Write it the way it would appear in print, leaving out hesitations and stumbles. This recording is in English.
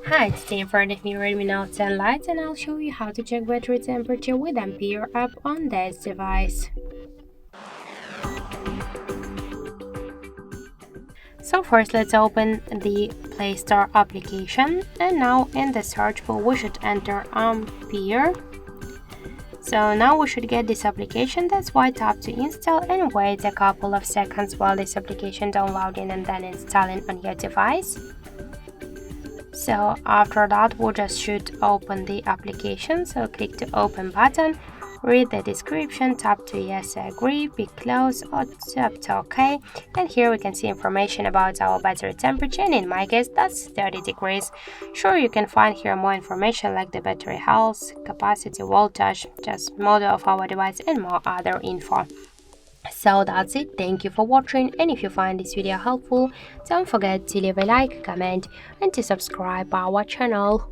Hi, it's Tim for the new Redmi Note 10 Lite, and I'll show you how to check battery temperature with Ampere app on this device. So first let's open the Play Store application, and now in the search bar we should enter Ampere. So now we should get this application. That's why tap to install and wait a couple of seconds while this application downloading and then installing on your device. So after that we just should open the application, so click the open button, read the description, tap to yes I agree, be close, or tap to OK, and here we can see information about our battery temperature, and in my case that's 30 degrees. Sure, you can find here more information like the battery health, capacity, voltage, just model of our device and more other info. So that's it, thank you for watching, and if you find this video helpful, don't forget to leave a like, comment and to subscribe our channel.